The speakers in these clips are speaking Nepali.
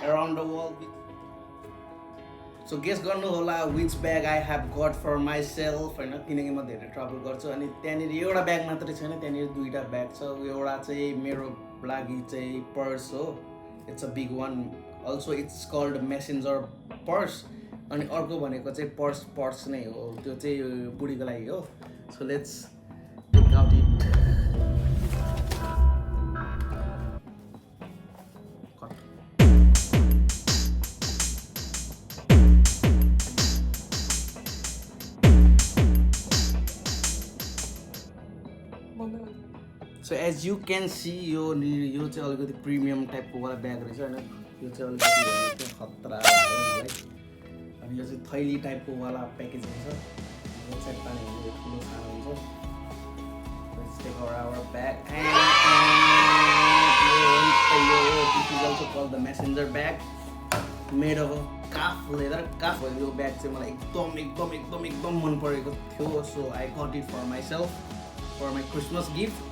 around the world. So guess गर्नु होला which bag I have got for myself हैन किनकि म धेरै ट्राभल गर्छु अनि त्यहाँनिर एउटा ब्याग मात्रै छैन त्यहाँनिर दुईटा ब्याग छ एउटा चाहिँ मेरो लागि चाहिँ पर्स हो it's a big one also it's called messenger purse अनि अर्को भनेको चाहिँ पर्स नै हो त्यो चाहिँ बुढीको लागि हो so let's take out it So as you can see यो चाहिँ अलिकति प्रिमियम टाइपको वाला ब्याग रहेछ हैन यो चाहिँ अलिकति खतरा हो मलाई अनि यो चाहिँ थैली टाइपको वाला प्याकेजिङ छ यो चाहिँ पानी हुने ठुलो सानो हुन्छ Let's take our bag and this is also called the messenger bag made of calf leather यो ब्याग चाहिँ मलाई एकदम मन परेको थियो so I got it for myself for my Christmas gift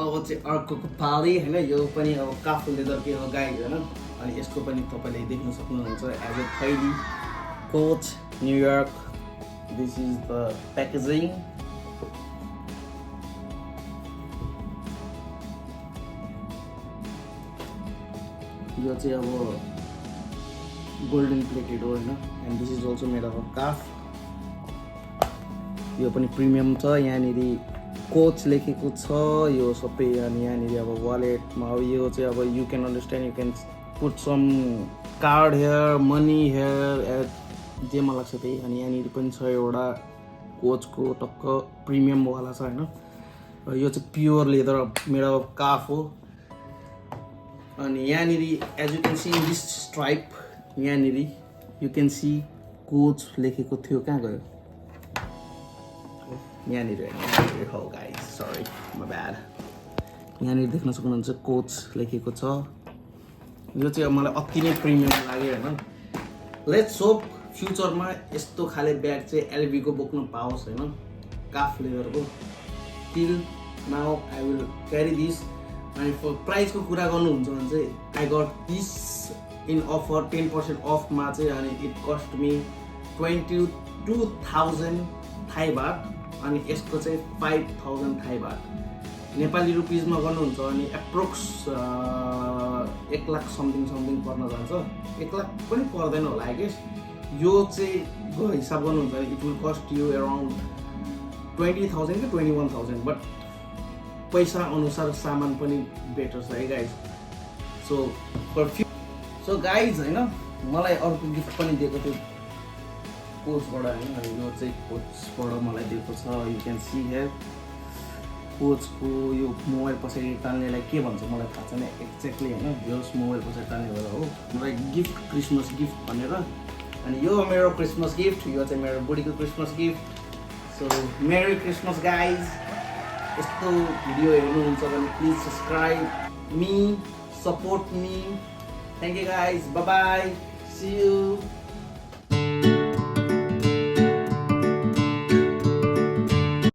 अब चाहिँ अर्कोको पाली हैन यो पनि अब काफ लेदरकै हो गाइज हैन अनि यसको पनि तपाईले देख्न सक्नुहुन्छ एज अ थैली Coach New York this is the packaging यो चाहिँ अब गोल्डन प्लेटेड हो हैन and this is also made of calf यो पनि प्रिमियम छ यहाँनेरि कोच लेखेको छ यो सबै अनि यहाँनिर अब वालेटमा अब यो चाहिँ अब you can understand you can put some card here money here जे मलाई लाग्छ त्यही अनि यहाँनिर पनि छ एउटा कोचको टक्क प्रिमियमवाला छ होइन यो चाहिँ pure leather made of calf हो अनि यहाँनिर as you can see in this stripe यहाँनिर यु क्यान सी कोच लेखेको थियो कहाँ गयो यहाँनिर हो गाइज सरी माई ब्याड यहाँनिर देख्न सक्नुहुन्छ कोच लेखेको छ यो चाहिँ मलाई अति नै प्रिमियम लाग्यो होइन लेट्स होप फ्युचरमा यस्तो खाले ब्याग चाहिँ एलबीको बोक्न पाओस् होइन काफ लेदरको till now I will carry this अनि फर प्राइसको कुरा गर्नुहुन्छ भने चाहिँ I got this in offer 10% अफमा चाहिँ अनि इट कस्ट मी 22,000 थाई बाट अनि यसको चाहिँ 5,000 थाई बाट नेपाली रुपिजमा गर्नुहुन्छ अनि एप्रोक्स 1 लाख समथिङ पर्न जान्छ 1 लाख पनि पर्दैन होला आई गेस यो चाहिँ हिसाब गर्नुहुन्छ भने it will cost you around 20,000 कि 21,000 बट पैसा अनुसार सामान पनि बेटर छ है गाइज सो गाइज होइन मलाई अर्को गिफ्ट पनि दिएको थियो कोचबाट होइन अनि यो चाहिँ कोचबाट मलाई दिएको छ यु क्यान सी हेयर कोचको यो मोबाइल पछाडि टाल्नेलाई के भन्छ मलाई थाहा छैन एक्ज्याक्टली होइन जस मोबाइल पछाडि टाल्ने भएर हो मलाई गिफ्ट क्रिसमस गिफ्ट भनेर अनि यो मेरो क्रिसमस गिफ्ट यो चाहिँ मेरो बुढीको Christmas gift so merry Christmas guys यस्तो भिडियो हेर्नुहुन्छ भने please subscribe me support me thank you guys bye bye see you